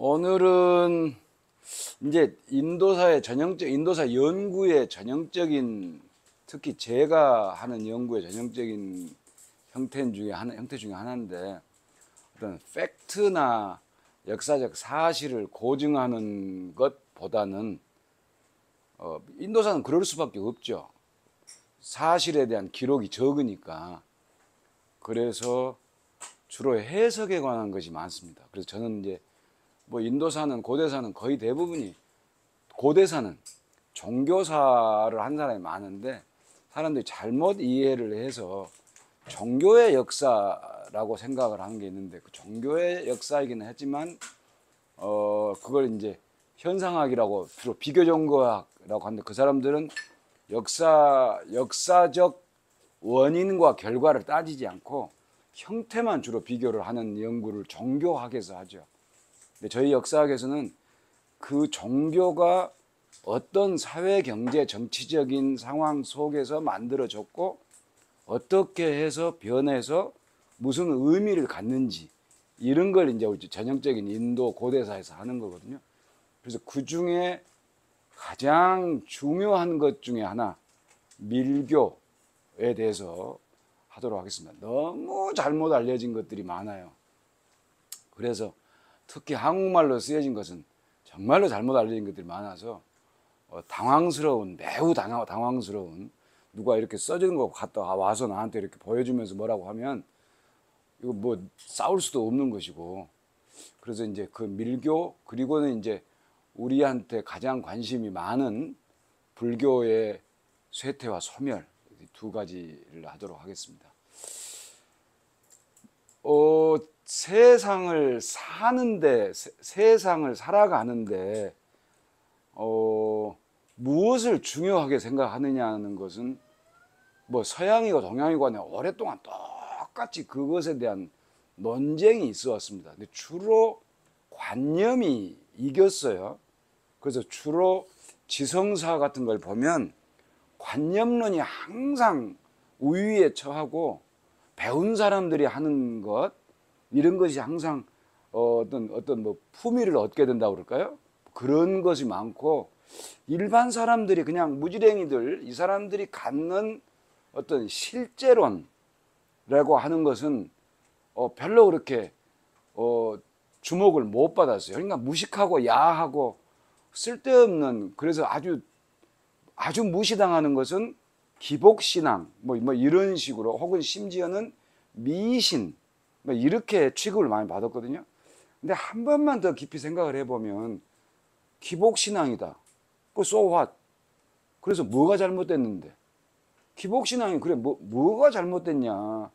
오늘은 이제 인도사 연구의 전형적인, 특히 제가 하는 연구의 전형적인 형태 중에 하나인데, 어떤 팩트나 역사적 사실을 고증하는 것보다는 인도사는 그럴 수밖에 없죠. 사실에 대한 기록이 적으니까. 그래서 주로 해석에 관한 것이 많습니다. 그래서 저는 이제 인도사는, 고대사는 거의 대부분이, 고대사는 종교사를 한 사람이 많은데 사람들이 잘못 이해를 해서 종교의 역사라고 생각을 하는 게 있는데, 그 종교의 역사이기는 했지만 그걸 이제 현상학이라고, 주로 비교종교학이라고 하는데, 그 사람들은 역사적 원인과 결과를 따지지 않고 형태만 주로 비교를 하는 연구를 종교학에서 하죠. 근데 저희 역사학에서는 그 종교가 어떤 사회, 경제, 정치적인 상황 속에서 만들어졌고 어떻게 해서 변해서 무슨 의미를 갖는지, 이런 걸 이제 전형적인 인도 고대사에서 하는 거거든요. 그래서 그 중에 가장 중요한 것 중에 하나, 밀교에 대해서 하도록 하겠습니다. 너무 잘못 알려진 것들이 많아요. 그래서 특히 한국말로 쓰여진 것은 정말로 잘못 알려진 것들이 많아서 매우 당황스러운, 누가 이렇게 써진 거 갖다 와서 나한테 이렇게 보여주면서 뭐라고 하면 이거 싸울 수도 없는 것이고, 그래서 이제 그 밀교, 그리고는 이제 우리한테 가장 관심이 많은 불교의 쇠퇴와 소멸, 두 가지를 하도록 하겠습니다. 세상을 살아가는데 무엇을 중요하게 생각하느냐는 것은 서양이고 동양이고 간에 오랫동안 똑같이 그것에 대한 논쟁이 있어 왔습니다. 근데 주로 관념이 이겼어요. 그래서 주로 지성사 같은 걸 보면 관념론이 항상 우위에 처하고, 배운 사람들이 하는 것, 이런 것이 항상 어떤 품위를 얻게 된다고 그럴까요? 그런 것이 많고, 일반 사람들이 그냥 무지랭이들, 이 사람들이 갖는 어떤 실제론이라고 하는 것은 별로 그렇게 주목을 못 받았어요. 그러니까 무식하고 야하고 쓸데없는, 그래서 아주 무시당하는 것은 기복신앙, 이런 식으로, 혹은 심지어는 미신, 이렇게 취급을 많이 받았거든요. 근데 한 번만 더 깊이 생각을 해보면, 기복신앙이다. 그 so what? 그래서 뭐가 잘못됐는데? 기복신앙이 그래 뭐가 잘못됐냐?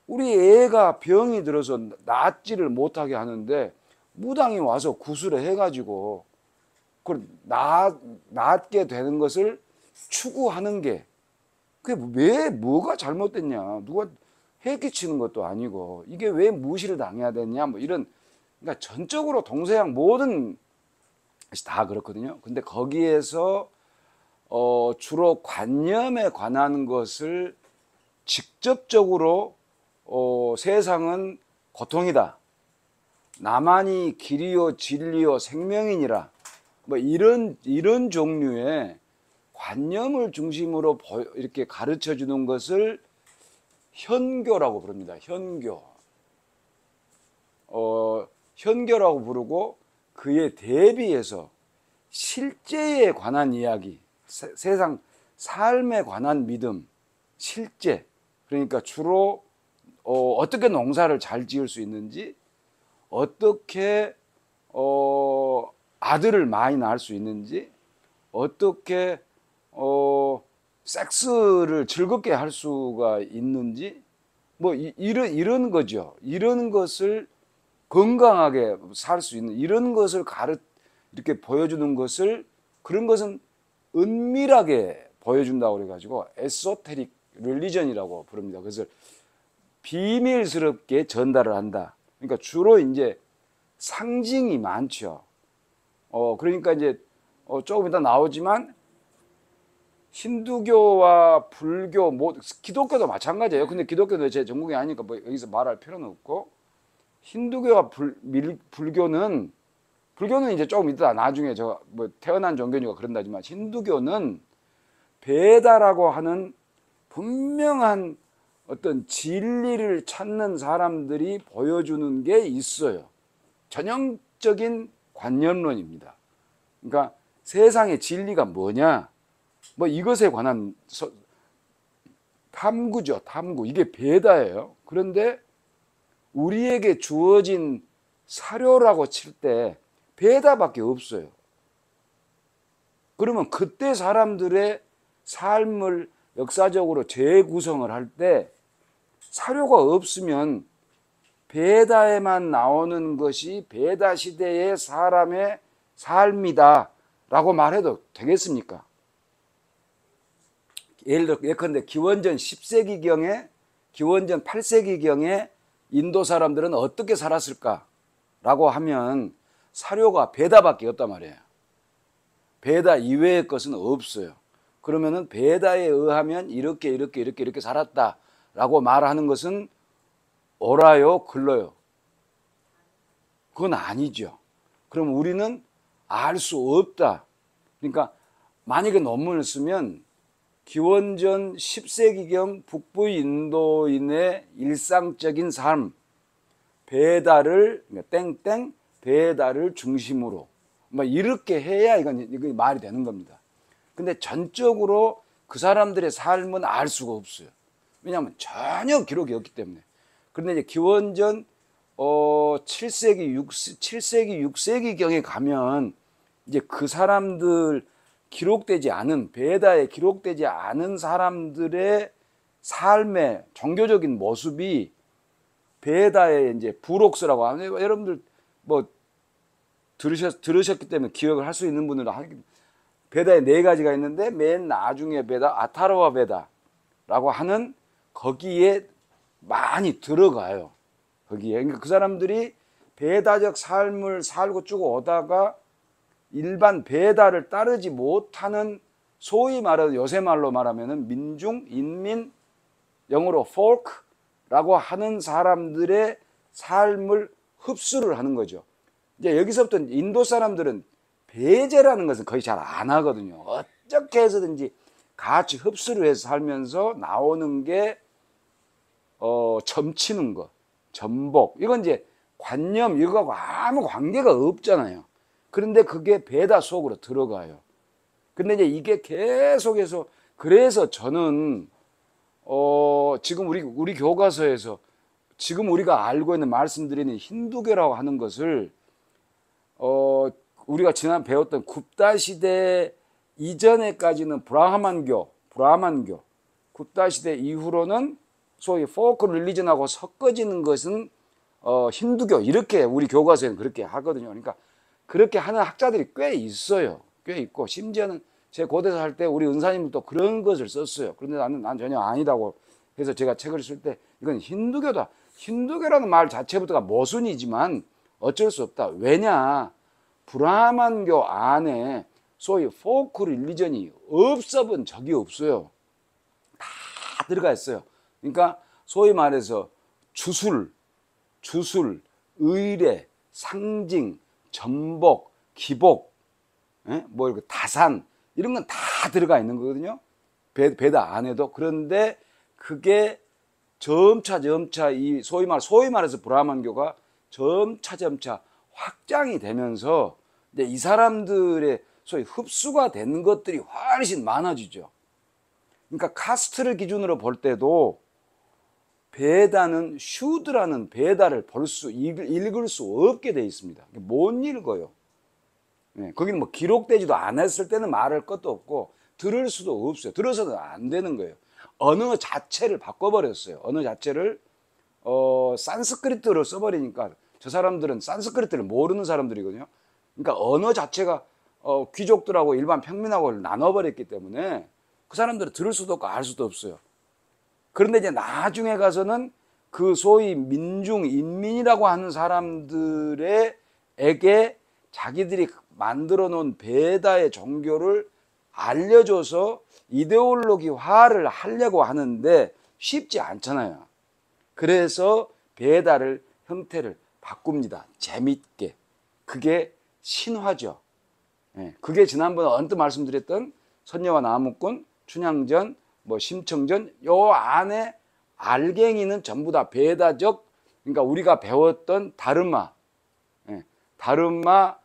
우리 애가 병이 들어서 낫지를 못하게 하는데 무당이 와서 구슬을 해가지고 그걸 낫게 되는 것을 추구하는 게, 그게 왜 뭐가 잘못됐냐? 누가 해끼치는 것도 아니고 이게 왜 무시를 당해야 되냐? 이런, 그러니까 전적으로 동서양 모든 것이 다 그렇거든요. 근데 거기에서 주로 관념에 관한 것을 직접적으로 세상은 고통이다, 나만이 길이요 진리요 생명이니라, 이런 종류의 관념을 중심으로 이렇게 가르쳐 주는 것을 현교라고 부릅니다. 현교라고 부르고, 그에 대비해서 실제에 관한 이야기, 세상 삶에 관한 믿음, 실제, 그러니까 주로 어떻게 농사를 잘 지을 수 있는지, 어떻게 아들을 많이 낳을 수 있는지, 어떻게 섹스를 즐겁게 할 수가 있는지, 이런 거죠. 이런 것을 건강하게 살 수 있는, 이런 것을 이렇게 보여주는 것을, 그런 것은 은밀하게 보여준다고 그래가지고 에소테릭 릴리전이라고 부릅니다. 그래서 비밀스럽게 전달을 한다. 그러니까 주로 이제 상징이 많죠. 그러니까 이제 조금 이따 나오지만 힌두교와 불교, 기독교도 마찬가지예요. 근데 기독교도 제 전공이 아니니까 여기서 말할 필요는 없고, 힌두교와 불교는 이제 조금 이따 나중에 저 뭐 태어난 종교니까 그런다지만 힌두교는 베다라고 하는 분명한 어떤 진리를 찾는 사람들이 보여주는 게 있어요. 전형적인 관념론입니다. 그러니까 세상의 진리가 뭐냐, 뭐 이것에 관한 탐구죠. 탐구. 이게 베다예요. 그런데 우리에게 주어진 사료라고 칠 때 베다밖에 없어요. 그러면 그때 사람들의 삶을 역사적으로 재구성을 할 때 사료가 없으면 베다에만 나오는 것이 베다 시대의 사람의 삶이다 라고 말해도 되겠습니까? 예를 들어 예컨대 기원전 10세기경에 기원전 8세기경에 인도 사람들은 어떻게 살았을까 라고 하면 사료가 베다밖에 없단 말이에요. 베다 이외의 것은 없어요. 그러면은 베다에 의하면 이렇게 살았다라고 말하는 것은 옳아요, 글러요? 그건 아니죠. 그럼 우리는 알 수 없다. 그러니까 만약에 논문을 쓰면 기원전 10세기경 북부 인도인의 일상적인 삶, 베다를 땡땡 베다를 중심으로 뭐 이렇게 해야 이건 말이 되는 겁니다. 근데 전적으로 그 사람들의 삶은 알 수가 없어요. 왜냐하면 전혀 기록이 없기 때문에. 그런데 이제 기원전 7세기, 6세기경에 가면 이제 그 사람들 기록되지 않은 베다에 기록되지 않은 사람들의 삶의 종교적인 모습이 베다의 이제 부록스라고 하는, 여러분들 뭐 들으셨기 때문에 기억을 할 수 있는 분들은 베다에 4가지가 있는데 맨 나중에 베다 아타르와 베다라고 하는 거기에 많이 들어가요. 거기에 그러니까 그 사람들이 베다적 삶을 살고 쭉 오다가 일반 베다를 따르지 못하는 소위 말하는 요새 말로 말하면은 민중, 인민, 영어로 folk라고 하는 사람들의 삶을 흡수를 하는 거죠. 이제 여기서부터 인도 사람들은 배제라는 것은 거의 잘 안 하거든요. 어떻게 해서든지 같이 흡수를 해서 살면서 나오는 게 점치는 거, 전복, 이건 이제 관념 이거하고 아무 관계가 없잖아요. 그런데 그게 베다 속으로 들어가요. 근데 이제 이게 계속해서, 그래서 저는 지금 우리 교과서에서 지금 우리가 알고 있는 말씀드리는 힌두교라고 하는 것을 우리가 지난 배웠던 굽다 시대 이전에까지는 브라하만교, 굽다 시대 이후로는 소위 포크 릴리전하고 섞어지는 것은 힌두교, 이렇게 우리 교과서에는 그렇게 하거든요. 그러니까 그렇게 하는 학자들이 꽤 있어요. 꽤 있고, 심지어는 제 고대사 할 때 우리 은사님도 그런 것을 썼어요. 그런데 난 전혀 아니다고 해서 제가 책을 쓸 때 이건 힌두교다. 힌두교라는 말 자체부터가 모순이지만 어쩔 수 없다. 왜냐? 브라만교 안에 소위 포크 릴리전이 없어 본 적이 없어요. 다 들어가 있어요. 그러니까 소위 말해서 주술, 의례, 상징, 전복, 기복, 뭐 이렇게 다산, 이런 건 다 들어가 있는 거거든요. 베다 안에도. 그런데 그게 점차 이 소위 말해서 브라만교가 점차 확장이 되면서 이제 이 사람들의 소위 흡수가 되는 것들이 훨씬 많아지죠. 그러니까 카스트를 기준으로 볼 때도 베다는 슈드라는 베다를 읽을 수 없게 되어 있습니다. 못 읽어요. 거기는 뭐 기록되지도 않았을 때는 말할 것도 없고 들을 수도 없어요. 들어서는 안 되는 거예요. 언어 자체를 바꿔버렸어요. 언어 자체를 산스크리트로 써버리니까 저 사람들은 산스크리트를 모르는 사람들이거든요. 그러니까 언어 자체가 귀족들하고 일반 평민하고 나눠버렸기 때문에 그 사람들은 들을 수도 없고 알 수도 없어요. 그런데 이제 나중에 가서는 그 소위 민중, 인민이라고 하는 사람들에게 자기들이 만들어 놓은 베다의 종교를 알려줘서 이데올로기화를 하려고 하는데 쉽지 않잖아요. 그래서 베다를 형태를 바꿉니다. 재밌게. 그게 신화죠. 예, 그게 지난번에 언뜻 말씀드렸던 선녀와 나무꾼, 춘향전, 뭐 심청전, 요 안에 알갱이는 전부 다 베다적, 그러니까 우리가 배웠던 다르마, 예, 다르마,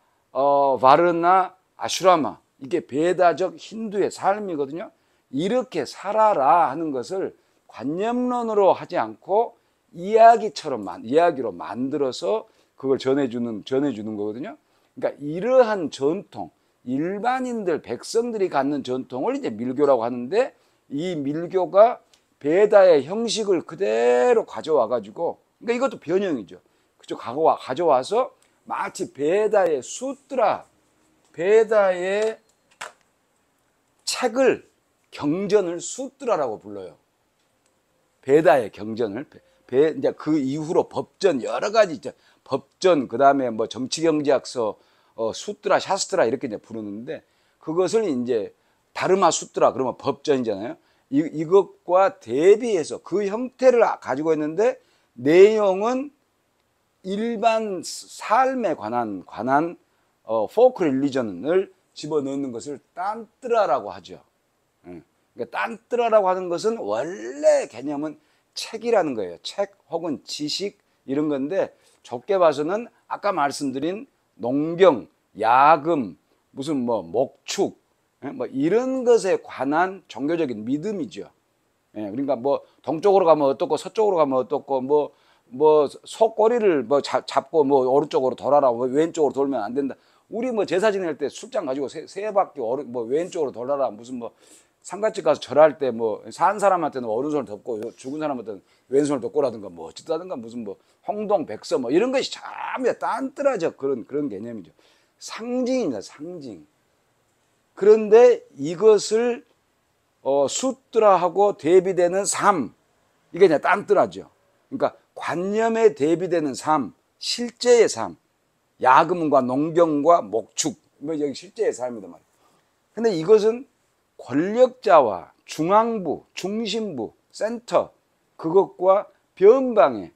바르나, 아슈라마, 이게 베다적 힌두의 삶이거든요. 이렇게 살아라 하는 것을 관념론으로 하지 않고 이야기로 만들어서 그걸 전해주는 거거든요. 그러니까 이러한 전통, 일반인들, 백성들이 갖는 전통을 이제 밀교라고 하는데, 이 밀교가 베다의 형식을 그대로 가져와 가지고, 그러니까 이것도 변형이죠. 그죠? 가져와서 마치 베다의 수트라, 베다의 책을, 경전을 수트라라고 불러요. 베다의 경전을. 이제 그 이후로 법전, 여러 가지 있죠. 법전, 그 다음에 뭐 정치경제학서, 수트라, 샤스트라 이렇게 이제 부르는데, 그것을 이제 다르마 수트라 그러면 법전이잖아요. 이것과 대비해서 그 형태를 가지고 있는데, 내용은 일반 삶에 관한 포크 릴리전을 집어넣는 것을 딴뜨라라고 하죠. 그러니까 딴뜨라라고 하는 것은 원래 개념은 책이라는 거예요. 책 혹은 지식 이런 건데, 좁게 봐서는 아까 말씀드린 농경, 야금, 무슨 뭐 목축, 뭐 이런 것에 관한 종교적인 믿음이죠. 그러니까 뭐 동쪽으로 가면 어떻고 서쪽으로 가면 어떻고 뭐 소꼬리를 뭐 잡고 뭐 오른쪽으로 돌아라, 뭐 왼쪽으로 돌면 안 된다. 우리 뭐 제사 지낼 때 술장 가지고 세 바퀴 뭐 왼쪽으로 돌아라, 무슨 뭐 상가집 가서 절할 때 뭐 산 사람한테는 오른손을 덮고 죽은 사람한테는 왼손을 덮고라든가 뭐 어쩌다든가 무슨 뭐 홍동 백서 뭐 이런 것이 참 딴뜨라적 그런 개념이죠. 상징입니다. 상징. 그런데 이것을 수뜨라하고 대비되는 삶, 이게 이제 딴뜨라죠. 그러니까 관념에 대비되는 삶, 실제의 삶, 야금과 농경과 목축, 뭐 여기 실제의 삶이단 말이에요. 근데 이것은 권력자와 중앙부, 중심부, 센터, 그것과 변방에,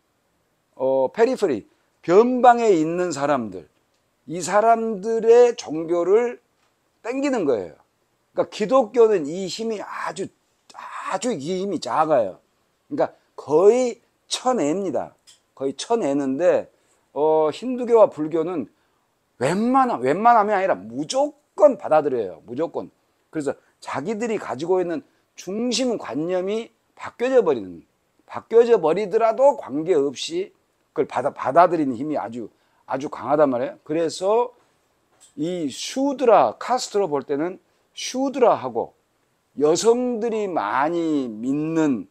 페리페리, 변방에 있는 사람들, 이 사람들의 종교를 땡기는 거예요. 그러니까 기독교는 이 힘이 아주 이 힘이 작아요. 그러니까 거의 쳐냅니다. 거의 쳐내는데, 힌두교와 불교는 웬만하면 아니라 무조건 받아들여요. 무조건. 그래서 자기들이 가지고 있는 중심 관념이 바뀌어져 버리더라도 관계없이 그걸 받아들이는 힘이 아주 강하단 말이에요. 그래서 이 슈드라, 카스트로 볼 때는 슈드라하고 여성들이 많이 믿는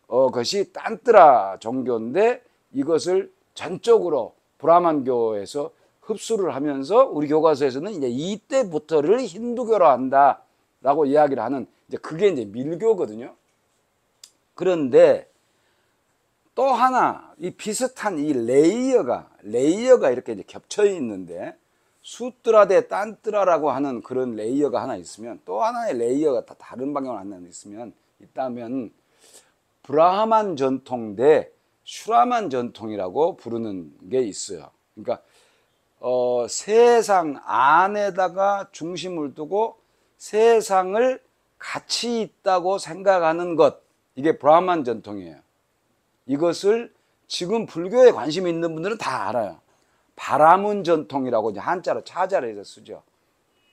것이 딴뜨라 종교인데, 이것을 전적으로 브라만교에서 흡수를 하면서 우리 교과서에서는 이제 이때부터를 힌두교로 한다라고 이야기를 하는, 이제 그게 이제 밀교거든요. 그런데 또 하나 이 비슷한 이 레이어가 이렇게 이제 겹쳐 있는데, 수뜨라 대 딴뜨라라고 하는 그런 레이어가 하나 있으면, 또 하나의 레이어가 다른 방향으로 하나 있다면 브라하만 전통 대 슈라만 전통이라고 부르는 게 있어요. 그러니까 세상 안에다가 중심을 두고 세상을 가치 있다고 생각하는 것, 이게 브라하만 전통이에요. 이것을 지금 불교에 관심이 있는 분들은 다 알아요. 바라문 전통이라고 이제 한자로 차자를 해서 쓰죠.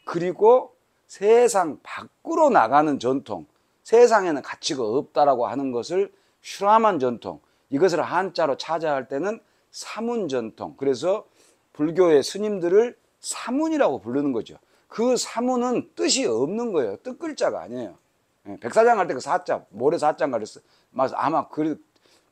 그리고 세상 밖으로 나가는 전통, 세상에는 가치가 없다라고 하는 것을 슈라만 전통, 이것을 한자로 차자할 때는 사문 전통. 그래서 불교의 스님들을 사문이라고 부르는 거죠. 그 사문은 뜻이 없는 거예요. 뜻 글자가 아니에요. 백사장 할 때 그 사자, 모래 사자 가렸어. 아마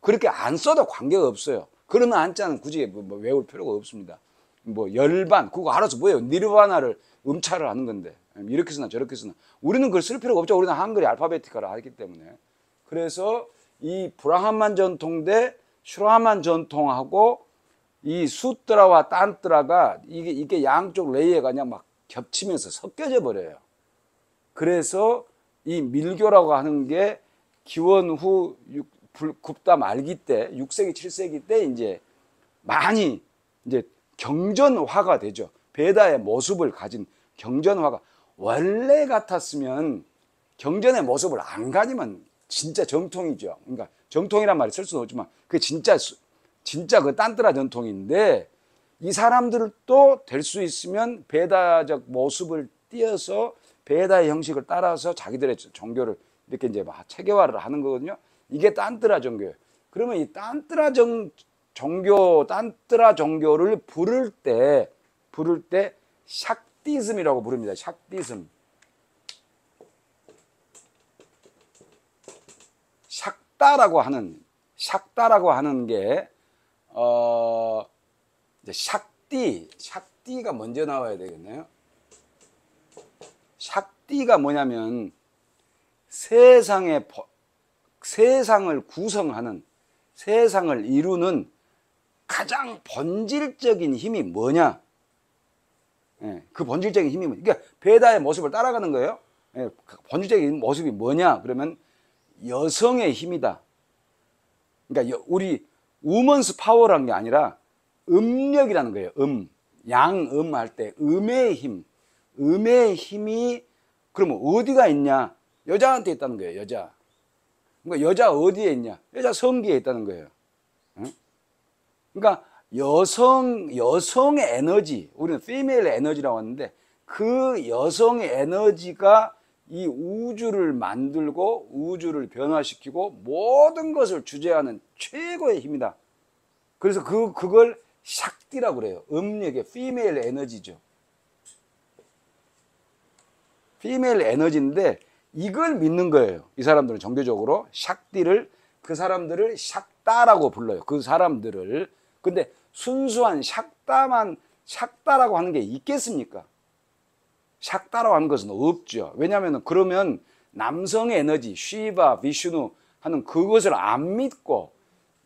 그렇게 안 써도 관계가 없어요. 그런 한자는 굳이 뭐 외울 필요가 없습니다. 뭐 열반, 그거 알아서 뭐예요? 니르바나를 음차를 하는 건데, 이렇게 쓰나 저렇게 쓰나. 우리는 그걸 쓸 필요가 없죠. 우리는 한글이 알파베티카를 하기 때문에. 그래서 이 브라하만 전통 대 슈라만 전통하고 이 수뜨라와 딴뜨라가 이게 양쪽 레이어가 그냥 막 겹치면서 섞여져 버려요. 그래서 이 밀교라고 하는 게 기원 후 굽다 말기 때 6세기 7세기 때 이제 많이 이제 경전화가 되죠. 베다의 모습을 가진 경전화가 원래 같았으면 경전의 모습을 안 가지면 진짜 정통이죠. 그러니까 정통이란 말이 쓸 수는 없지만 그게 진짜 그 딴뜨라 전통인데 이 사람들도 될 수 있으면 베다적 모습을 띄어서 베다의 형식을 따라서 자기들의 종교를 이렇게 이제 체계화를 하는 거거든요. 이게 딴뜨라 종교예요. 그러면 이 딴뜨라 종교를 부를 때 샥디즘이라고 부릅니다. 샥디즘. 샥다라고 하는 게 이제 샥디가 먼저 나와야 되겠네요. 샥디가 뭐냐면 세상을 구성하는, 세상을 이루는 가장 본질적인 힘이 뭐냐? 예, 그 본질적인 힘이 뭐냐? 그러니까 베다의 모습을 따라가는 거예요. 예, 본질적인 모습이 뭐냐? 그러면 여성의 힘이다. 그러니까 우리 우먼스 파워라는 게 아니라 음력이라는 거예요. 양음 할 때 음의 힘이 그러면 어디가 있냐? 여자한테 있다는 거예요. 여자. 그러니까 여자 어디에 있냐? 여자 성기에 있다는 거예요. 응? 그러니까 여성의 에너지, 우리는 female 에너지라고 하는데 그 여성의 에너지가 이 우주를 만들고 우주를 변화시키고 모든 것을 주재하는 최고의 힘이다. 그래서 그걸 샥디라고 그래요. 음력의 female 에너지죠. female 에너지인데 이걸 믿는 거예요. 이 사람들은 종교적으로 샥디를, 그 사람들을 샥다라고 불러요. 그 사람들을. 근데 순수한 샥다라고 하는 게 있겠습니까? 샥다라고 하는 것은 없죠. 왜냐하면 그러면 남성의 에너지, 쉬바, 비슈누 하는 그것을 안 믿고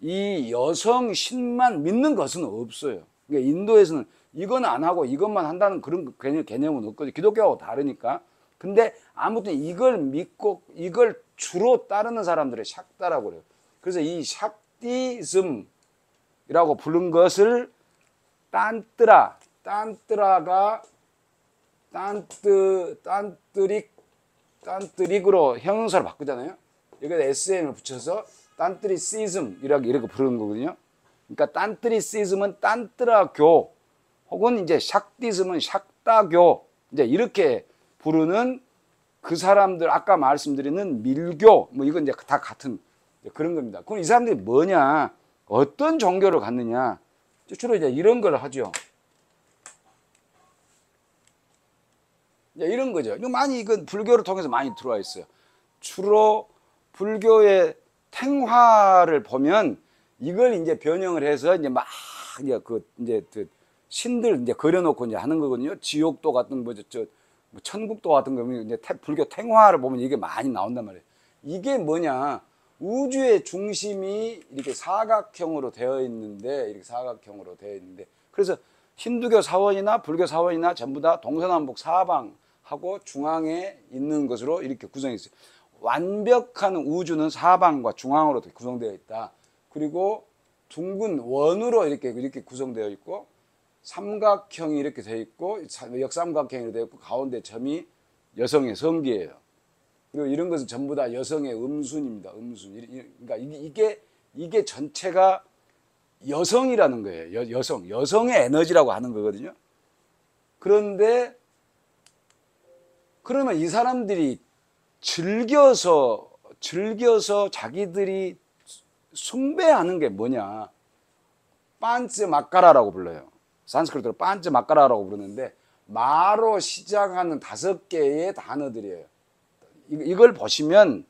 이 여성 신만 믿는 것은 없어요. 그러니까 인도에서는 이건 안 하고 이것만 한다는 그런 개념은 없거든요. 기독교하고 다르니까. 근데 아무튼 이걸 믿고 이걸 주로 따르는 사람들의 샥다라고 그래요. 그래서 이 샥디즘이라고 부른 것을 딴뜨라가 딴뜨릭으로 형용사를 바꾸잖아요. 여기다 SM을 붙여서 딴뜨리시즘 이렇게 부르는 거거든요. 그러니까 딴뜨리시즘은 딴뜨라교 혹은 이제 샥디즘은 샥다교 이제 이렇게 부르는 그 사람들, 아까 말씀드리는 밀교 뭐 이건 이제 다 같은 그런 겁니다. 그럼 이 사람들이 뭐냐? 어떤 종교를 갖느냐? 주로 이제 이런 걸 하죠. 이런 거죠. 이건 불교를 통해서 많이 들어와 있어요. 주로 불교의 탱화를 보면 이걸 이제 변형을 해서 이제 막 이제 신들 이제 그려놓고 이제 하는 거거든요. 지옥도 같은 뭐 천국도 같은 거 이제 불교 탱화를 보면 이게 많이 나온단 말이에요. 이게 뭐냐? 우주의 중심이 이렇게 사각형으로 되어 있는데 그래서 힌두교 사원이나 불교 사원이나 전부 다 동서남북 사방하고 중앙에 있는 것으로 이렇게 구성되어 있어요. 완벽한 우주는 사방과 중앙으로 구성되어 있다. 그리고 둥근 원으로 이렇게 구성되어 있고 삼각형이 이렇게 되어 있고 역삼각형이 되어 있고 가운데 점이 여성의 성기예요. 그리고 이런 것은 전부 다 여성의 음순입니다. 음순. 그러니까 이게 전체가 여성이라는 거예요. 여성의 에너지라고 하는 거거든요. 그런데 그러면 이 사람들이 즐겨서 자기들이 숭배하는 게 뭐냐? 판츠 마카라라고 불러요. 산스크리트로 판츠 마카라라고 부르는데 마로 시작하는 5개의 단어들이에요. 이걸 보시면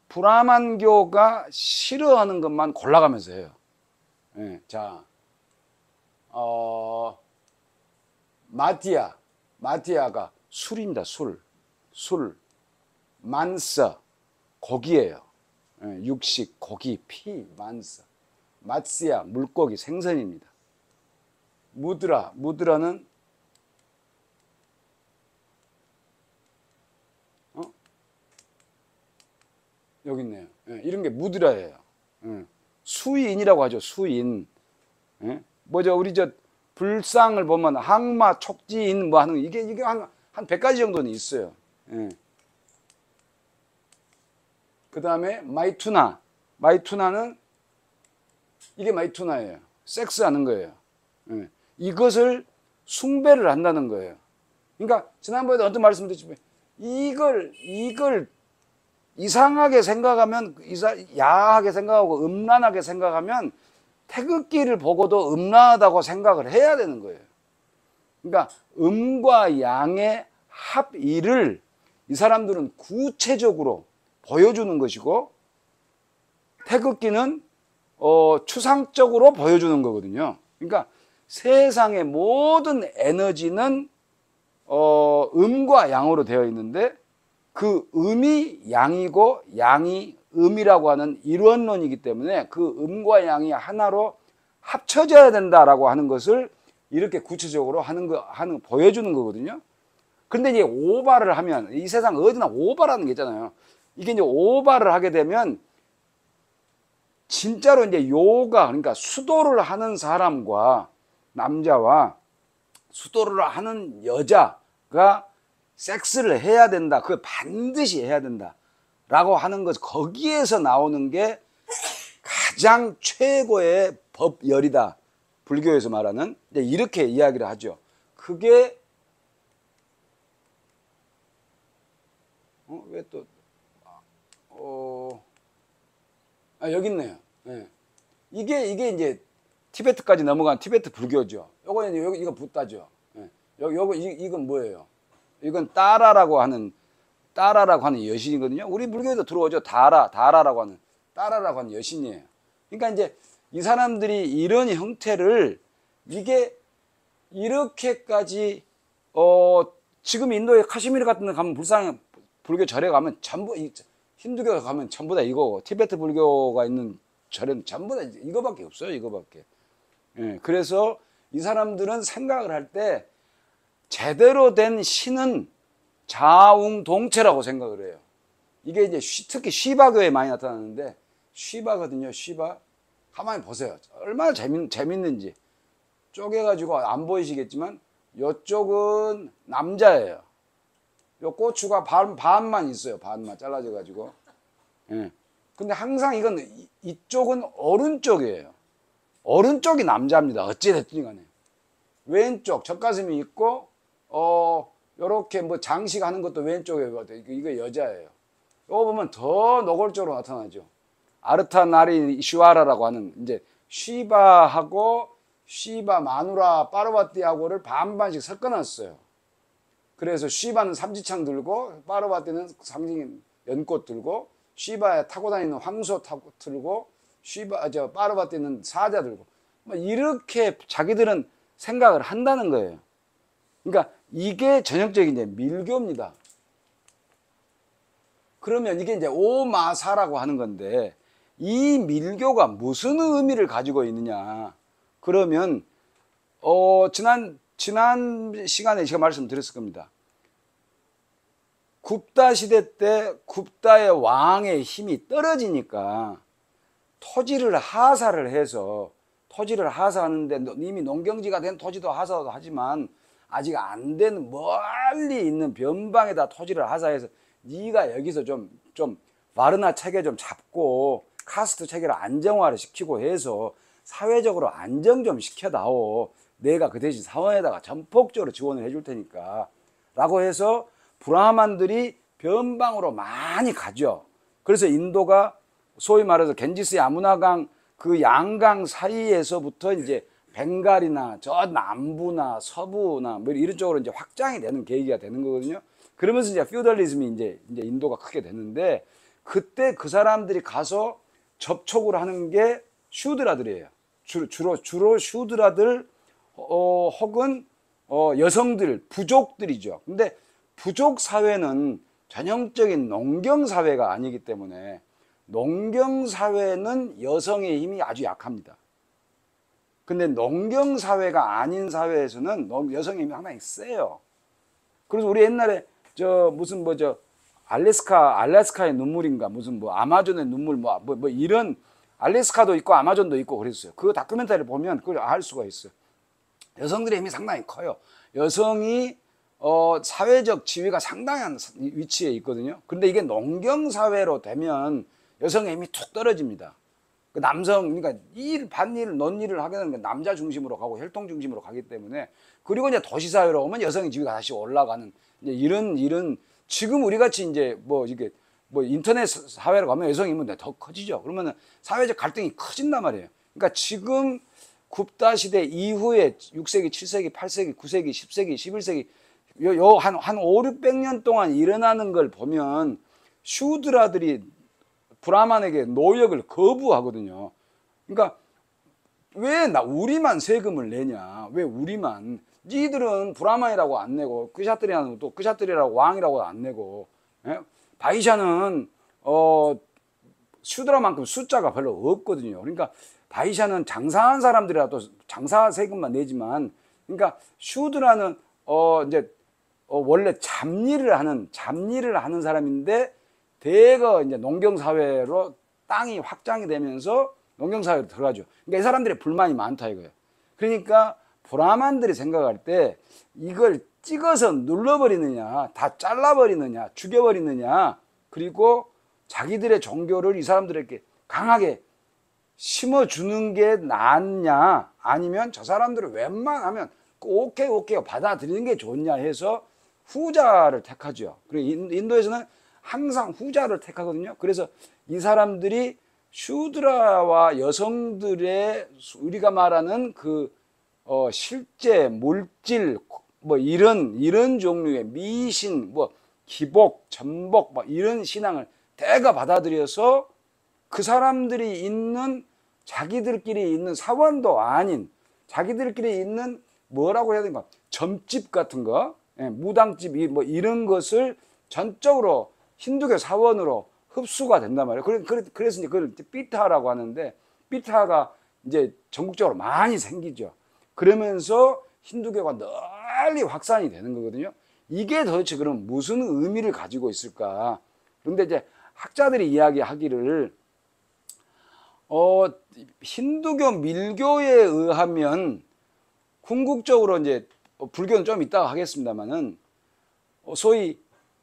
브라만교가 싫어하는 것만 골라가면서 해요. 예, 자, 마티아가 술입니다. 술. 만서 고기예요. 예, 육식, 고기, 피, 만서. 마tsi야 물고기, 생선입니다. 무드라는 여기 있네요. 예, 이런 게 무드라예요. 예, 수인이라고 하죠. 수인. 예? 뭐죠? 우리 저 불상을 보면 항마, 촉지인 뭐 하는 이게 한 100가지 정도는 있어요. 예. 그 다음에 마이투나. 마이투나는 이게 마이투나예요. 섹스하는 거예요. 예. 이것을 숭배를 한다는 거예요. 그러니까 지난번에도 어떤 말씀드렸지만 이걸 이상하게 생각하면 야하게 생각하고 음란하게 생각하면 태극기를 보고도 음란하다고 생각을 해야 되는 거예요. 그러니까 음과 양의 합일을 이 사람들은 구체적으로 보여주는 것이고 태극기는 추상적으로 보여주는 거거든요. 그러니까 세상의 모든 에너지는 음과 양으로 되어 있는데 그 음이 양이고 양이 음이라고 하는 일원론이기 때문에 그 음과 양이 하나로 합쳐져야 된다라고 하는 것을 이렇게 구체적으로 보여주는 거거든요. 그런데 이제 오바를 하면 이 세상 어디나 오바라는 게 있잖아요. 이게 이제 오바를 하게 되면 진짜로 이제 요가 그러니까 수도를 하는 사람과 남자와 수도를 하는 여자가 섹스를 해야 된다. 그걸 반드시 해야 된다. 라고 하는 것, 거기에서 나오는 게 가장 최고의 법열이다. 불교에서 말하는. 이렇게 이야기를 하죠. 그게, 왜 또, 여기 있네요. 네. 이게 이제 티베트까지 넘어간 티베트 불교죠. 이거 붓다죠. 네. 이건 뭐예요? 이건 따라라고 하는 여신이거든요. 우리 불교에도 들어오죠. 다라라고 하는 여신이에요. 그러니까 이제 이 사람들이 이런 형태를 이게 이렇게까지 지금 인도의 카시미르 같은 데 가면 불교 절에 가면 전부 힌두교에 가면 전부 다 이거고 티베트 불교가 있는 절은 전부 다 이거밖에 없어요. 이거밖에. 예, 그래서 이 사람들은 생각을 할 때 제대로 된 신은 자웅동체라고 생각을 해요. 이게 이제 특히 시바교에 많이 나타나는데 시바거든요. 시바. 가만히 보세요. 얼마나 재밌는지. 쪼개가지고 안 보이시겠지만 이쪽은 남자예요. 요 고추가 반만 있어요. 반만 잘라져가지고. 예. 근데 항상 이쪽은 오른쪽이에요. 오른쪽이 남자입니다. 어찌됐든 간에. 왼쪽 젖가슴이 있고 요렇게 뭐 장식하는 것도 왼쪽에 이거 여자예요. 이거 보면 더 노골적으로 나타나죠. 아르타나리 슈아라라고 하는 이제 시바하고 시바 마누라 파르바티하고를 반반씩 섞어놨어요. 그래서 시바는 삼지창 들고 파르바티는 상징인 연꽃 들고 시바에 타고 다니는 황소 타고 들고 파르바티는 사자 들고 뭐 이렇게 자기들은 생각을 한다는 거예요. 그러니까 이게 전형적인 이제 밀교입니다. 그러면 이게 이제 오마사라고 하는 건데 이 밀교가 무슨 의미를 가지고 있느냐? 그러면 지난 시간에 제가 말씀드렸을 겁니다. 굽다 시대 때 굽다의 왕의 힘이 떨어지니까 토지를 하사를 해서 토지를 하사하는데 이미 농경지가 된 토지도 하사도 하지만 아직 안 된 멀리 있는 변방에다 토지를 하사해서 네가 여기서 좀 바르나 체계 좀 잡고 카스트 체계를 안정화를 시키고 해서 사회적으로 안정 좀 시켜다오. 내가 그 대신 사원에다가 전폭적으로 지원을 해줄 테니까 라고 해서 브라만들이 변방으로 많이 가죠. 그래서 인도가 소위 말해서 겐지스 야무나강 그 양강 사이에서부터 이제 벵갈이나 저 남부나 서부나 뭐 이런 쪽으로 이제 확장이 되는 계기가 되는 거거든요. 그러면서 이제 피우달리즘이 이제 인도가 크게 됐는데 그때 그 사람들이 가서 접촉을 하는 게 슈드라들이에요. 주로 슈드라들 혹은 여성들, 부족들이죠. 근데 부족 사회는 전형적인 농경 사회가 아니기 때문에 농경 사회는 여성의 힘이 아주 약합니다. 근데 농경 사회가 아닌 사회에서는 여성의 힘이 상당히 세요. 그래서 우리 옛날에 알래스카의 눈물인가 무슨 뭐 아마존의 눈물 뭐 이런 알래스카도 있고 아마존도 있고 그랬어요. 그 다큐멘터리를 보면 그걸 알 수가 있어요. 여성들의 힘이 상당히 커요. 여성이 사회적 지위가 상당한 위치에 있거든요. 그런데 이게 농경사회로 되면 여성의 힘이 툭 떨어집니다. 그 남성, 그러니까 반일, 논일을 하게 되는 게 남자 중심으로 가고 혈통 중심으로 가기 때문에, 그리고 이제 도시사회로 오면 여성의 지위가 다시 올라가는, 이제 이런, 지금 우리 같이 이제 인터넷 사회로 가면 여성의 힘은 더 커지죠. 그러면 사회적 갈등이 커진단 말이에요. 그러니까 지금 굽다 시대 이후에 6세기, 7세기, 8세기, 9세기, 10세기, 11세기, 한 5, 600년 동안 일어나는 걸 보면 슈드라들이 브라만에게 노역을 거부하거든요. 그러니까 왜 우리만 세금을 내냐? 왜 우리만? 니들은 브라만이라고 안 내고 크샤트리아는 또 크샤트리라고 왕이라고 안 내고, 예? 바이샤는 슈드라만큼 숫자가 별로 없거든요. 그러니까 바이샤는 장사한 사람들이라도 장사 세금만 내지만, 그러니까 슈드라는 원래 잡일을 하는 사람인데, 대거 이제 농경사회로 땅이 확장이 되면서 농경사회로 들어가죠. 그러니까 이 사람들의 불만이 많다 이거예요. 그러니까 브라만들이 생각할 때 이걸 찍어서 눌러버리느냐, 다 잘라버리느냐, 죽여버리느냐, 그리고 자기들의 종교를 이 사람들에게 강하게 심어주는 게 낫냐, 아니면 저 사람들을 웬만하면 오케이 받아들이는 게 좋냐 해서 후자를 택하죠. 그리고 인도에서는 항상 후자를 택하거든요. 그래서 이 사람들이 슈드라와 여성들의 우리가 말하는 실제 물질 이런 종류의 미신, 기복, 전복 이런 신앙을 대거 받아들여서 그 사람들이 있는, 자기들끼리 있는 사원도 아닌 자기들끼리 있는 뭐라고 해야 되는가, 점집 같은 거, 무당집 이런 것을 전적으로 힌두교 사원으로 흡수가 된단 말이에요. 그래서 이제 그걸 삐타라고 하는데, 삐타가 이제 전국적으로 많이 생기죠. 그러면서 힌두교가 널리 확산이 되는 거거든요. 이게 도대체 그럼 무슨 의미를 가지고 있을까? 그런데 이제 학자들이 이야기하기를, 힌두교 밀교에 의하면, 궁극적으로 이제 불교는 좀 이따가 하겠습니다만은, 소위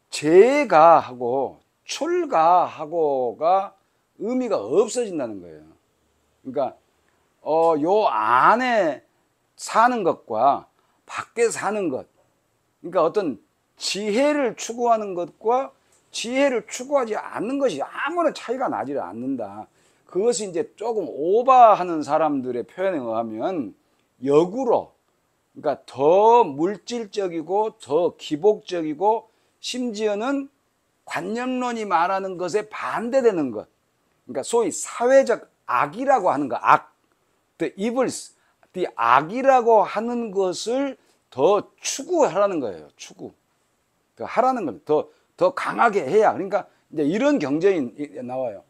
재가하고 출가하고가 의미가 없어진다는 거예요. 그러니까 요 안에 사는 것과 밖에 사는 것, 그러니까 어떤 지혜를 추구하는 것과 지혜를 추구하지 않는 것이 아무런 차이가 나지를 않는다. 그것이 이제 조금 오버하는 사람들의 표현에 의하면 역으로, 그러니까 더 물질적이고 더 기복적이고, 심지어는 관념론이 말하는 것에 반대되는 것, 그러니까 소위 사회적 악이라고 하는 것, the evils, the 악이라고 하는 것을 더 추구하라는 거예요. 더 하라는 겁니다. 더 강하게 해야. 그러니까 이제 이런 경쟁이 나와요.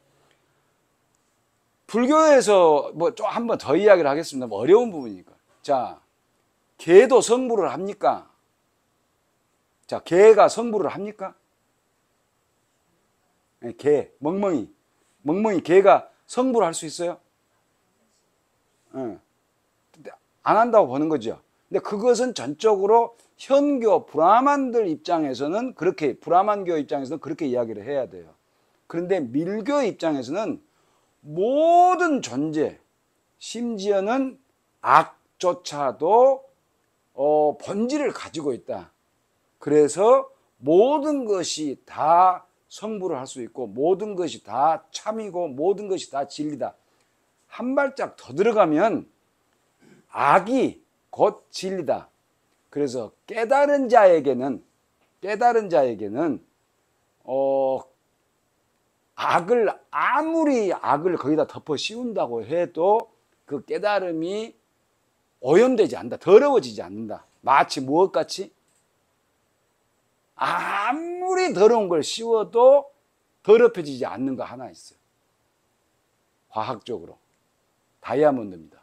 불교에서 좀 한 번 더 이야기를 하겠습니다. 어려운 부분이니까. 자, 개도 성불을 합니까? 자, 개가 성불을 합니까? 개, 멍멍이 개가 성불할 수 있어요? 안 한다고 보는 거죠. 근데 그것은 전적으로 현교 브라만들 입장에서는 브라만교 입장에서는 그렇게 이야기를 해야 돼요. 그런데 밀교 입장에서는 모든 존재, 심지어는 악조차도 본질을 가지고 있다. 그래서 모든 것이 다 성불을 할 수 있고, 모든 것이 다 참이고, 모든 것이 다 진리다. 한 발짝 더 들어가면 악이 곧 진리다. 그래서 깨달은 자에게는 아무리 악을 거기다 덮어 씌운다고 해도 그 깨달음이 오염되지 않는다. 더러워지지 않는다. 마치 무엇같이? 아무리 더러운 걸 씌워도 더럽혀지지 않는 거 하나 있어요. 과학적으로. 다이아몬드입니다.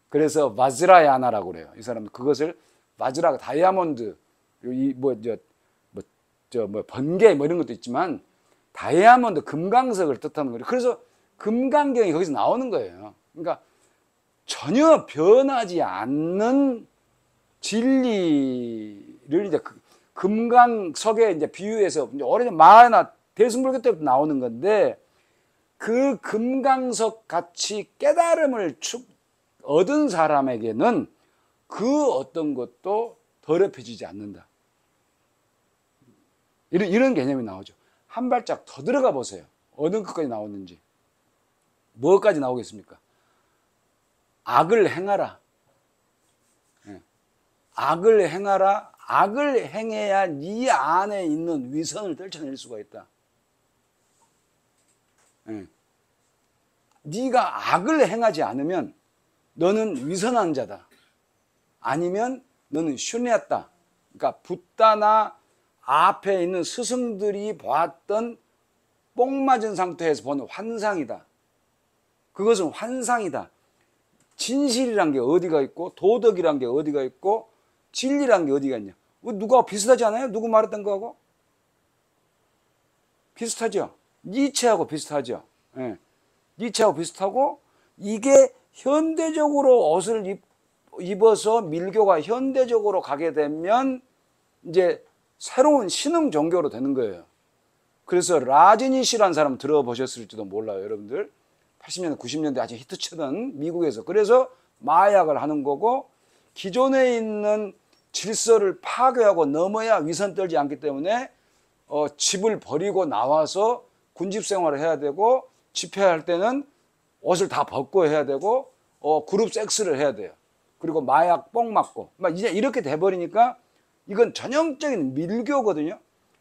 그래서 바즈라야나라고 그래요. 이 사람은 그것을 바즈라, 다이아몬드, 번개 이런 것도 있지만, 다이아몬드, 금강석을 뜻하는 거예요. 그래서 금강경이 거기서 나오는 거예요. 그러니까 전혀 변하지 않는 진리를 이제 금강석에 이제 비유해서 오래전 마하나 대승불교 때부터 나오는 건데, 그 금강석 같이 깨달음을 얻은 사람에게는 그 어떤 것도 더럽혀지지 않는다. 이런 개념이 나오죠. 한 발짝 더 들어가 보세요. 어느 것까지 나오는지. 뭐까지 나오겠습니까? 악을 행하라. 악을 행하라. 악을 행해야 네 안에 있는 위선을 떨쳐낼 수가 있다. 네가 악을 행하지 않으면 너는 위선한 자다. 아니면 너는 슌야다. 그러니까 붓다나 앞에 있는 스승들이 보았던 뽕 맞은 상태에서 보는 환상이다. 그것은 환상이다. 진실이란 게 어디가 있고 도덕이란 게 어디가 있고 진리란 게 어디가 있냐. 누가 비슷하지 않아요? 누구 말했던 거하고? 비슷하죠. 니체하고 비슷하죠. 예. 니체하고 비슷하고, 이게 현대적으로 옷을 입어서 밀교가 현대적으로 가게 되면 이제 새로운 신흥 종교로 되는 거예요. 그래서 라제니시라는 사람 들어보셨을지도 몰라요, 여러분들. 80년대, 90년대 아주 히트치던 미국에서. 그래서 마약을 하는 거고, 기존에 있는 질서를 파괴하고 넘어야 위선 떨지 않기 때문에 집을 버리고 나와서 군집 생활을 해야 되고, 집회할 때는 옷을 다 벗고 해야 되고, 그룹 섹스를 해야 돼요. 그리고 마약 뽕 맞고, 막 이제 이렇게 돼버리니까 이건 전형적인 밀교거든요.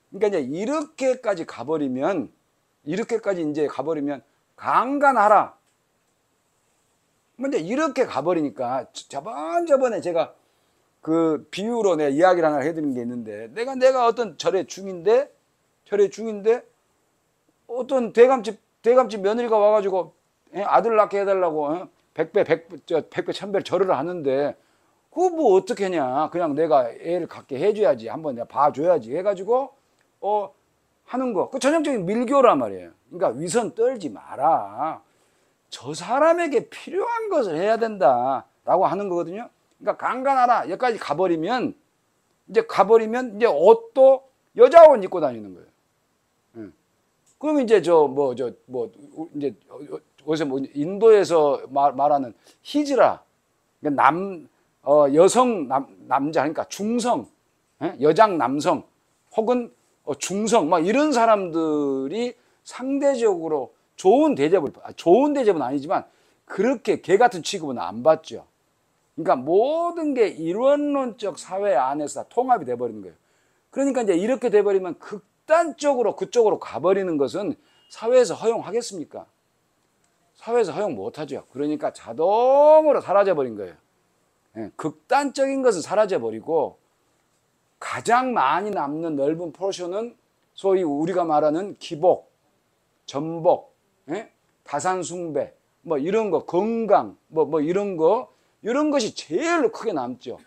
그러니까 이제 이렇게까지 가버리면 강간하라. 근데 이렇게 가버리니까, 저번에 제가 그 비유로 내가 이야기를 하나 해드린 게 있는데, 내가 어떤 절의 중인데 어떤 대감집 며느리가 와가지고 아들 낳게 해달라고 백배 천배 절을 하는데, 그거 뭐 어떻게 하냐. 그냥 내가 애를 갖게 해줘야지. 한번 내가 봐줘야지. 해가지고 하는 거. 그 전형적인 밀교란 말이에요. 그러니까 위선 떨지 마라. 저 사람에게 필요한 것을 해야 된다라고 하는 거거든요. 그러니까 강간하라. 여기까지 가버리면 이제 옷도 여자 옷 입고 다니는 거예요. 그러면 이제 이제 어디서 인도에서 말하는 히즈라, 그러니까 여성 남자, 그러니까 중성, 여장 남성 혹은 중성, 막 이런 사람들이 상대적으로 좋은 대접은 아니지만 그렇게 개 같은 취급은 안 받죠. 그러니까 모든 게 이론론적 사회 안에서 다 통합이 돼버리는 거예요. 그러니까 이제 이렇게 돼버리면 극단적으로 그쪽으로 가버리는 것은 사회에서 허용하겠습니까? 사회에서 허용 못하죠. 그러니까 자동으로 사라져버린 거예요. 극단적인 것은 사라져버리고, 가장 많이 남는 넓은 포션은 소위 우리가 말하는 기복, 전복, 다산숭배, 뭐 이런 거, 건강, 이런 것이 제일 크게 남죠.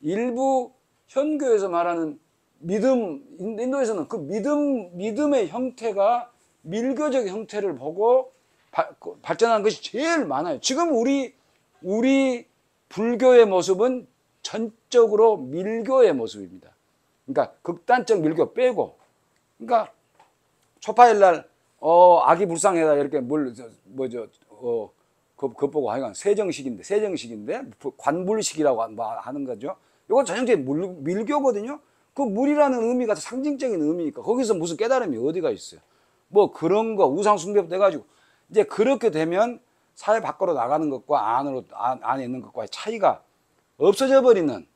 일부 현교에서 말하는 믿음, 인도에서는 그 믿음의 형태가 밀교적 형태를 보고 발전하는 것이 제일 많아요. 지금 우리 불교의 모습은 전적으로 밀교의 모습입니다. 그러니까 극단적 밀교 빼고, 그러니까 초파일날 아기 불쌍해다 이렇게 그것 보고 하여간 세정식인데 관불식이라고 하는 거죠. 이건 전형적인 밀교거든요. 그 물이라는 의미가 상징적인 의미니까 거기서 무슨 깨달음이 어디가 있어요. 뭐 그런 거 우상숭배부터 해가지고 이제 그렇게 되면 사회 밖으로 나가는 것과 안에 있는 것과의 차이가 없어져 버리는,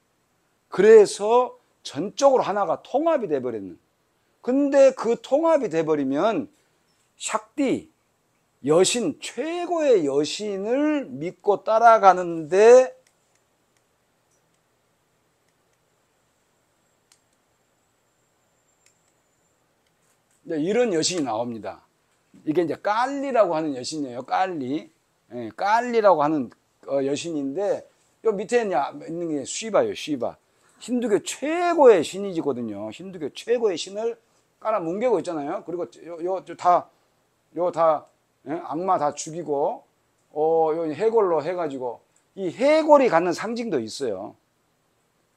그래서 전적으로 하나가 통합이 돼 버리는. 근데 그 통합이 돼 버리면 샥디, 여신, 최고의 여신을 믿고 따라가는데 이런 여신이 나옵니다. 이게 이제 깔리라고 하는 여신이에요. 깔리라고 하는 여신인데, 요 밑에 있는 게 쉬바예요. 쉬바. 힌두교 최고의 신이거든요. 힌두교 최고의 신을 깔아 뭉개고 있잖아요. 그리고 다 예? 악마 다 죽이고 요 해골로 해가지고 이 해골이 갖는 상징도 있어요.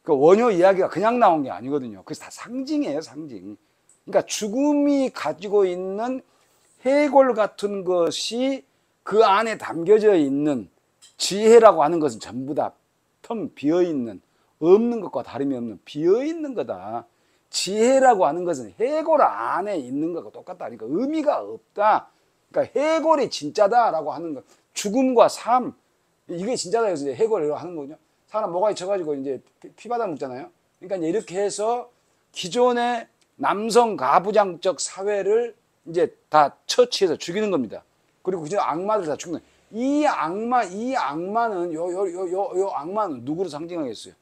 그 원효 이야기가 그냥 나온 게 아니거든요. 그래서 다 상징이에요, 상징. 그러니까 죽음이 가지고 있는 해골 같은 것이 그 안에 담겨져 있는 지혜라고 하는 것은 전부 다 텅 비어있는, 없는 것과 다름이 없는 비어있는 거다. 지혜라고 하는 것은 해골 안에 있는 것과 똑같다. 그러니까 의미가 없다. 그러니까 해골이 진짜다라고 하는 것. 죽음과 삶, 이게 진짜다 해서 이제 해골이라고 하는 거거든요. 사람 모가지 쳐가지고 이제 피 받아 먹잖아요. 그러니까 이제 이렇게 해서 기존의 남성 가부장적 사회를 이제 다 처치해서 죽이는 겁니다. 그리고 그저 악마들 다 죽는. 이 악마는 요 악마는 누구를 상징하겠어요?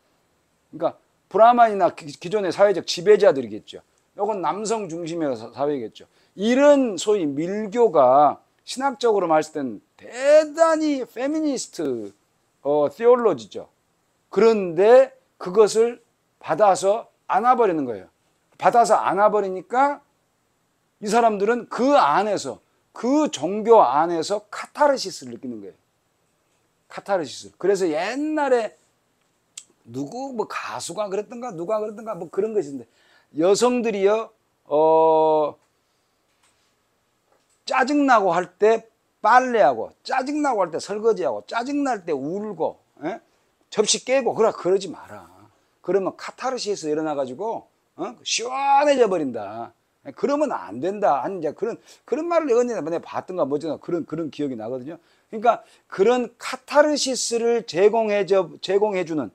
그러니까 브라만이나 기존의 사회적 지배자들이겠죠. 요건 남성 중심의 사회겠죠. 이런 소위 밀교가 신학적으로 말했을 땐 대단히 페미니스트 티올로지죠. 그런데 그것을 받아서 안아버리는 거예요. 받아서 안아버리니까 이 사람들은 그 안에서, 그 종교 안에서 카타르시스를 느끼는 거예요. 카타르시스. 그래서 옛날에 누구 뭐 가수가 그랬던가 누가 그랬던가 뭐 그런 것이 있는데, 여성들이요 짜증나고 할 때 빨래하고, 짜증나고 할 때 설거지하고, 짜증날 때 울고, 에? 접시 깨고 그러지 마라. 그러면 카타르시스 일어나가지고 시원해져 버린다. 그러면 안 된다. 아니, 이제 그런 말을 내가 봤던가 뭐지, 그런 기억이 나거든요. 그러니까 그런 카타르시스를 제공해주는,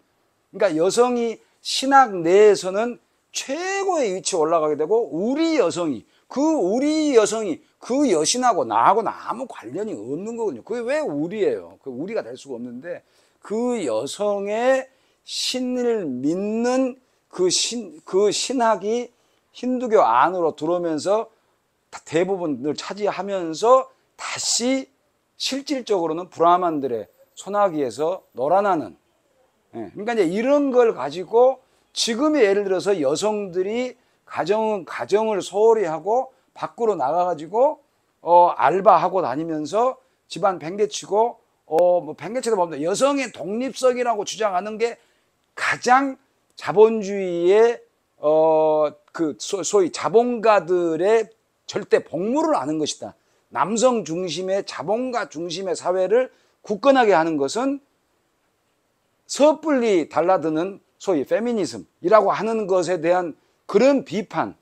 그러니까 여성이 신학 내에서는 최고의 위치에 올라가게 되고, 우리 여성이 그 여신하고 나하고는 아무 관련이 없는 거거든요. 그게 왜 우리예요? 그 우리가 될 수가 없는데, 그 여성의 신을 믿는 그 신학이 힌두교 안으로 들어오면서 대부분을 차지하면서 다시 실질적으로는 브라만들의 손아귀에서 놀아나는. 그러니까 이제 이런 걸 가지고 지금의 예를 들어서 여성들이 가정을 소홀히 하고 밖으로 나가가지고 알바하고 다니면서 집안 팽개치고 뭐 팽개치다 보면 여성의 독립성이라고 주장하는 게 가장 자본주의의 그 소위 자본가들의 절대 복무를 하는 것이다. 남성 중심의 자본가 중심의 사회를 굳건하게 하는 것은 섣불리 달라드는 소위 페미니즘이라고 하는 것에 대한 그런 비판,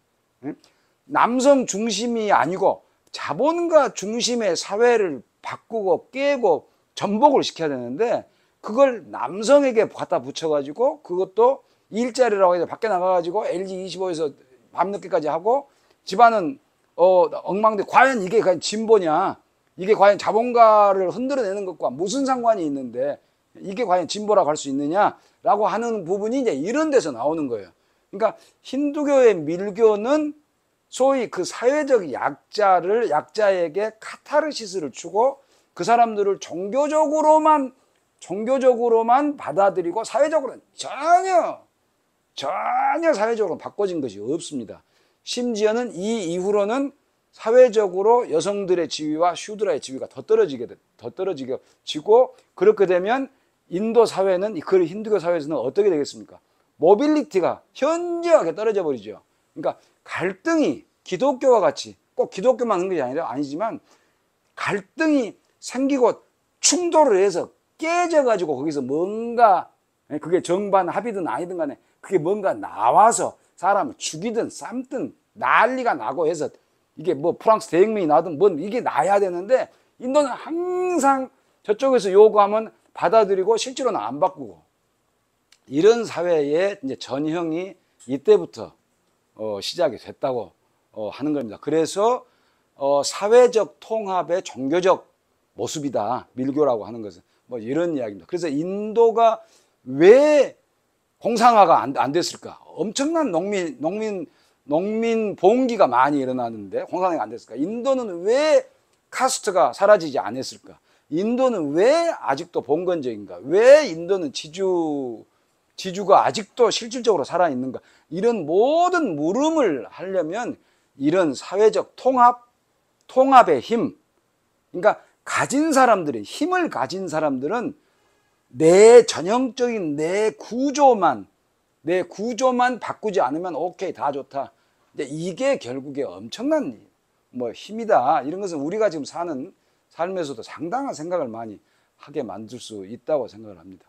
남성 중심이 아니고 자본가 중심의 사회를 바꾸고 깨고 전복을 시켜야 되는데, 그걸 남성에게 갖다 붙여가지고 그것도 일자리라고 해서 밖에 나가가지고 LG25에서 밤늦게까지 하고 집안은 엉망돼. 과연 이게 과연 진보냐? 이게 과연 자본가를 흔들어내는 것과 무슨 상관이 있는데 이게 과연 진보라고 할 수 있느냐라고 하는 부분이 이제 이런 데서 나오는 거예요. 그러니까 힌두교의 밀교는 소위 그 사회적 약자에게 카타르시스를 주고 그 사람들을 종교적으로만 받아들이고 사회적으로는 전혀 사회적으로 바꿔진 것이 없습니다. 심지어는 이 이후로는 사회적으로 여성들의 지위와 슈드라의 지위가 더 떨어지고, 그렇게 되면 인도 사회는, 그 힌두교 사회에서는 어떻게 되겠습니까? 모빌리티가 현저하게 떨어져 버리죠. 그러니까 갈등이 기독교와 같이, 꼭 기독교만 하는 것이 아니지만 갈등이 생기고 충돌을 해서 깨져가지고 거기서 뭔가, 그게 정반 합의든 아니든 간에 그게 뭔가 나와서 사람을 죽이든 삶든 난리가 나고 해서 이게 뭐 프랑스 대혁명이 나든 뭔 이게 나야 되는데, 인도는 항상 저쪽에서 요구하면 받아들이고 실제로는 안 바꾸고, 이런 사회의 이제 전형이 이때부터 시작이 됐다고 하는 겁니다. 그래서 사회적 통합의 종교적 모습이다, 밀교라고 하는 것은. 뭐 이런 이야기입니다. 그래서 인도가 왜 공상화가 안 됐을까? 엄청난 농민 봉기가 많이 일어나는데 공상화가 안 됐을까? 인도는 왜 카스트가 사라지지 않았을까? 인도는 왜 아직도 봉건적인가? 왜 인도는 지주가 아직도 실질적으로 살아있는가? 이런 모든 물음을 하려면 이런 사회적 통합의 힘, 그러니까 가진 사람들이, 힘을 가진 사람들은 내 전형적인 내 구조만 바꾸지 않으면 오케이, 다 좋다. 근데 이게 결국에 엄청난 뭐 힘이다. 이런 것은 우리가 지금 사는 삶에서도 상당한 생각을 많이 하게 만들 수 있다고 생각을 합니다.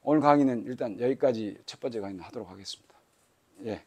오늘 강의는 일단 여기까지 첫 번째 강의는 하도록 하겠습니다. 예.